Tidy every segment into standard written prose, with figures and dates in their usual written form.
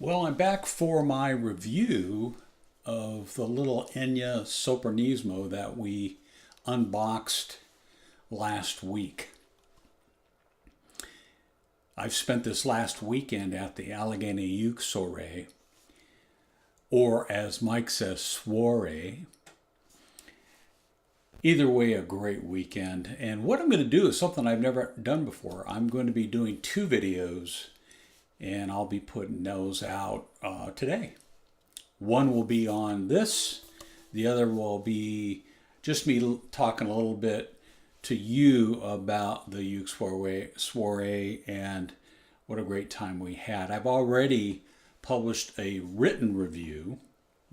Well, I'm back for my review of the little Enya Sopranissimo that we unboxed last week. I've spent this last weekend at the Allegheny Uke Soiree, or as Mike says, soiree. Either way, a great weekend. And what I'm going to do is something I've never done before. I'm going to be doing two videos, and I'll be putting those out today. One will be on this. The other will be just me talking a little bit to you about the Uke soiree and what a great time we had. I've already published a written review,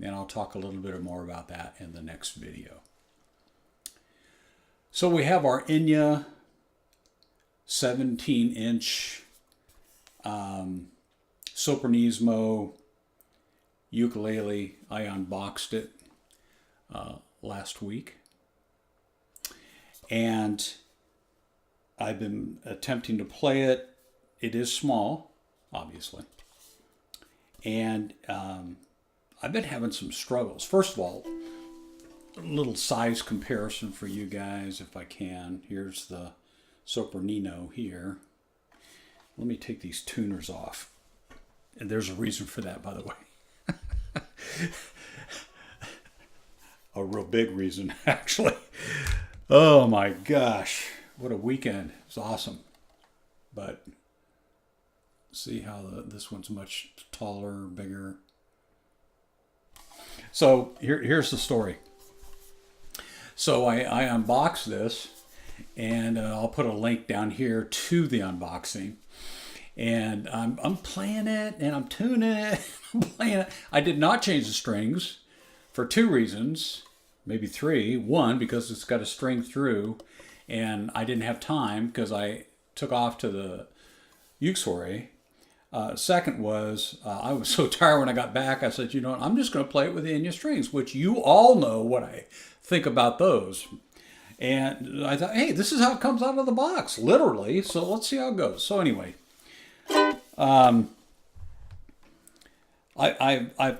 and I'll talk a little bit more about that in the next video. So we have our Enya 17-inch Sopranissimo ukulele. I unboxed it last week, and I've been attempting to play it. It is small, obviously, and I've been having some struggles. First of all, a little size comparison for you guys if I can. Here's the Sopranissimo here. Let me take these tuners off. And there's a reason for that, by the way. A real big reason, actually. Oh my gosh. What a weekend. It was awesome. But see how this one's much taller, bigger. So here's the story. So I unboxed this, and I'll put a link down here to the unboxing. And I'm playing it, and I'm tuning it, I'm playing it. I did not change the strings for two reasons, maybe three. One, because it's got a string through, and I didn't have time because I took off to the Uke soiree. Second was, I was so tired when I got back, I said, you know what, I'm just going to play it with the Enya strings, which you all know what I think about those. And I thought, hey, this is how it comes out of the box, literally, so let's see how it goes. So anyway, I've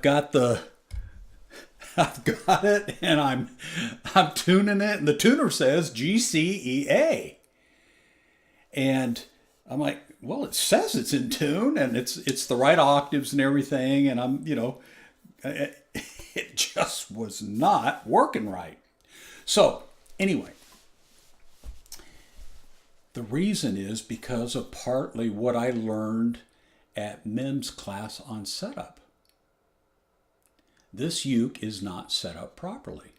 got it, and I'm tuning it, and the tuner says GCEA. And I'm like, well, it says it's in tune, and it's the right octaves and everything, and I'm, it just was not working right. So anyway, the reason is because of partly what I learned at Mim's class on setup. This uke is not set up properly.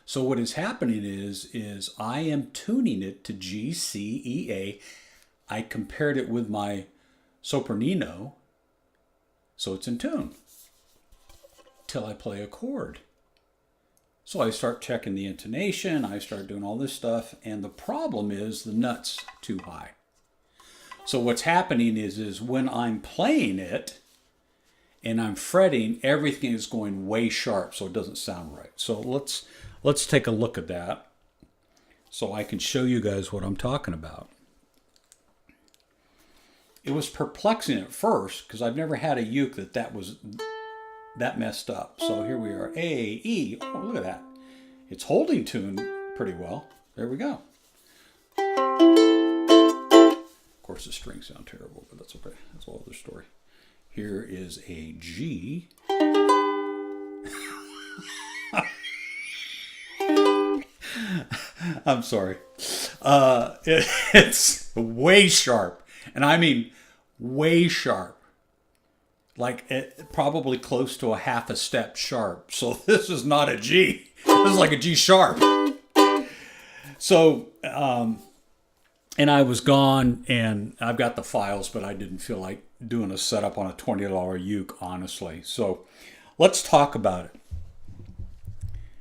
So what is happening is I am tuning it to G, C, E, A. I compared it with my Sopranissimo, so it's in tune, till I play a chord. So I start checking the intonation, I start doing all this stuff, and the problem is the nut's too high. So what's happening is when I'm playing it and I'm fretting, everything is going way sharp, so it doesn't sound right. So let's take a look at that so I can show you guys what I'm talking about. It was perplexing at first because I've never had a uke that was that messed up. So here we are, A, E. Oh, look at that. It's holding tune pretty well. There we go. Of course, the strings sound terrible, but that's okay. That's a whole other story. Here is a G. I'm sorry. It's way sharp. And I mean way sharp. Like probably close to a half a step sharp. So this is not a G. This is like a G sharp. So, and I was gone, and I've got the files, but I didn't feel like doing a setup on a $20 uke, honestly. So let's talk about it.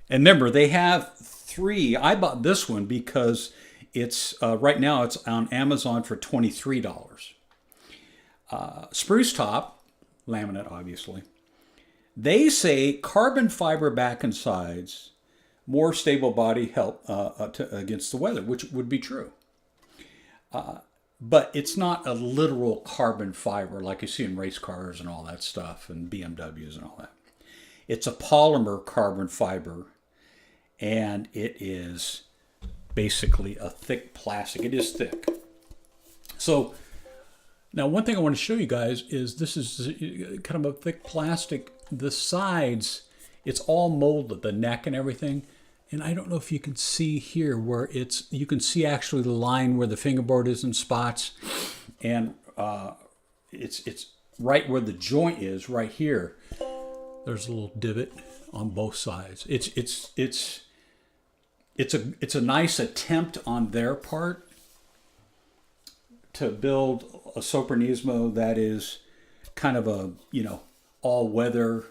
And remember, they have three. I bought this one because it's right now it's on Amazon for $23. Spruce top, laminate obviously. They say carbon fiber back and sides, more stable body help against the weather, which would be true. but it's not a literal carbon fiber like you see in race cars and all that stuff and BMWs and all that. It's a polymer carbon fiber, and it is basically a thick plastic. It is thick. So now one thing I want to show you guys is this is kind of a thick plastic. The sides, it's all molded, the neck and everything. And I don't know if you can see here where you can see actually the line where the fingerboard is in spots. And it's right where the joint is, right here. There's a little divot on both sides. It's a nice attempt on their part to build a Sopranissimo that is kind of a, all-weather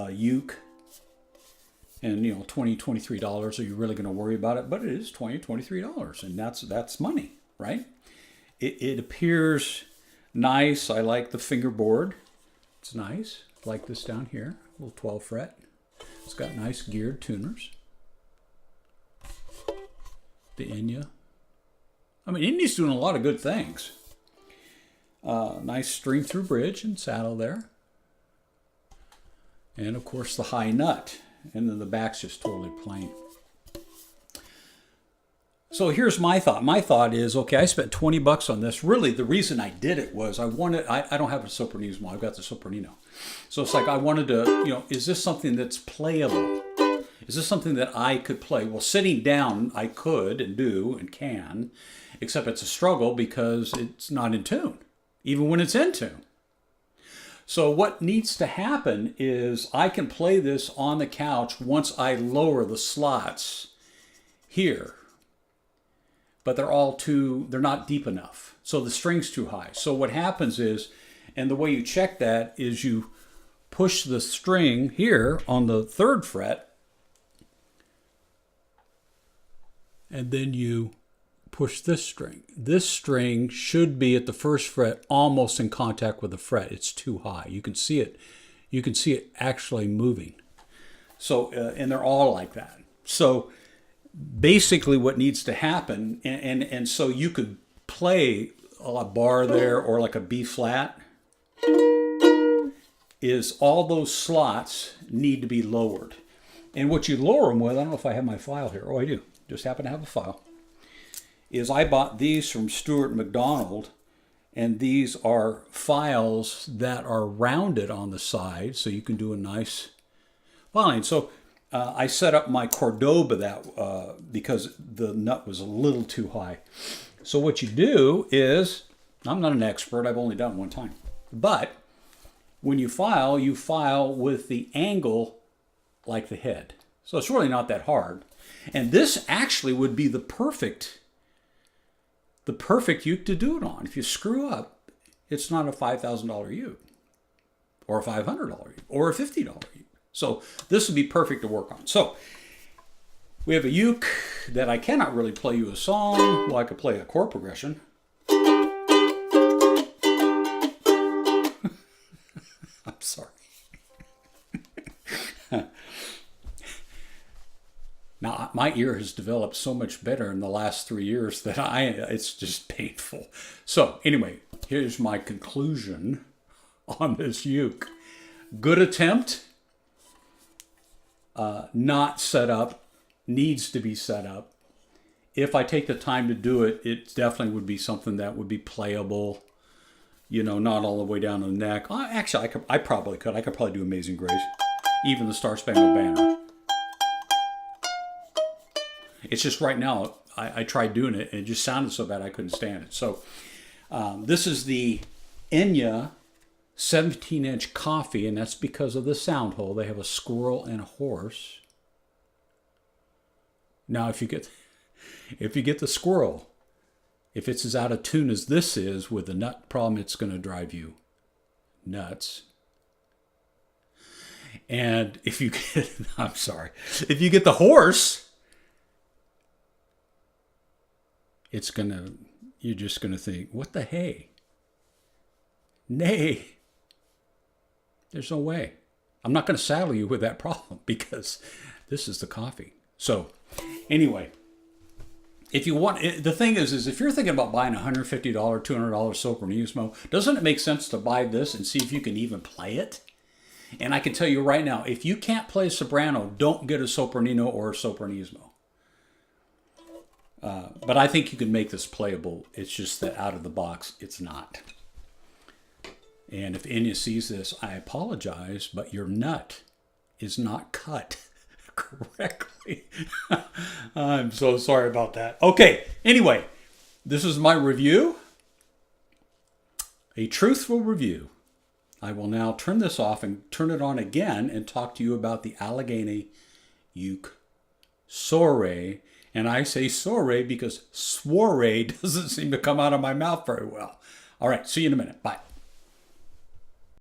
uke. And, $20, $23, are you really going to worry about it? But it is $20, $23, and that's money, right? It appears nice. I like the fingerboard. It's nice. I like this down here, a little 12 fret. It's got nice geared tuners. The Enya. I mean, Enya's doing a lot of good things. Nice string through bridge and saddle there. And of course the high nut. And then the back's just totally plain. So here's my thought. My thought is, okay, I spent $20 on this. Really, the reason I did it was I don't have a Sopranissimo. I've got the Sopranino. So it's like I wanted to, is this something that's playable? Is this something that I could play? Well, sitting down, I could and do and can, except it's a struggle because it's not in tune, even when it's in tune. So what needs to happen is I can play this on the couch once I lower the slots here. But they're not deep enough. So the string's too high. So what happens is, and the way you check that is you push the string here on the 3rd fret, and then you push this string. This string should be at the 1st fret, almost in contact with the fret. It's too high. You can see it. You can see it actually moving. So, and they're all like that. So basically what needs to happen, and so you could play a bar there or like a B flat, is all those slots need to be lowered. And what you lower them with, I don't know if I have my file here. Oh, I do. Just happen to have a file. Is I bought these from Stuart McDonald, and these are files that are rounded on the side, so you can do a nice filing. So I set up my Cordoba because the nut was a little too high. So what you do is, I'm not an expert, I've only done it one time, but when you file with the angle like the head. So it's really not that hard. And this actually would be the perfect uke to do it on. If you screw up, it's not a $5,000 uke or a $500 uke or a $50 uke. So this would be perfect to work on. So we have a uke that I cannot really play you a song. Well, I could play a chord progression. I'm sorry. Now, my ear has developed so much better in the last 3 years that it's just painful. So anyway, here's my conclusion on this uke. Good attempt. Not set up. Needs to be set up. If I take the time to do it, it definitely would be something that would be playable. Not all the way down to the neck. Actually, I probably could. I could probably do Amazing Grace. Even the Star Spangled Banner. It's just right now, I tried doing it, and it just sounded so bad I couldn't stand it. So this is the Enya 17-inch coffee, and that's because of the sound hole. They have a squirrel and a horse. Now, if you get the squirrel, if it's as out of tune as this is with the nut problem, it's going to drive you nuts. And if you get, if you get the horse, you're just going to think, what the hey? Nay. There's no way. I'm not going to saddle you with that problem because this is the coffee. So anyway, if you want, the thing is if you're thinking about buying a $150, $200 Sopranissimo, doesn't it make sense to buy this and see if you can even play it? And I can tell you right now, if you can't play soprano, don't get a Sopranino or a Sopranissimo. But I think you can make this playable. It's just that out of the box, it's not. And if Enya sees this, I apologize, but your nut is not cut correctly. I'm so sorry about that. Okay, anyway, this is my review. A truthful review. I will now turn this off and turn it on again and talk to you about the Allegheny Uke Soiree. And I say soiree because soiree doesn't seem to come out of my mouth very well. All right, see you in a minute. Bye.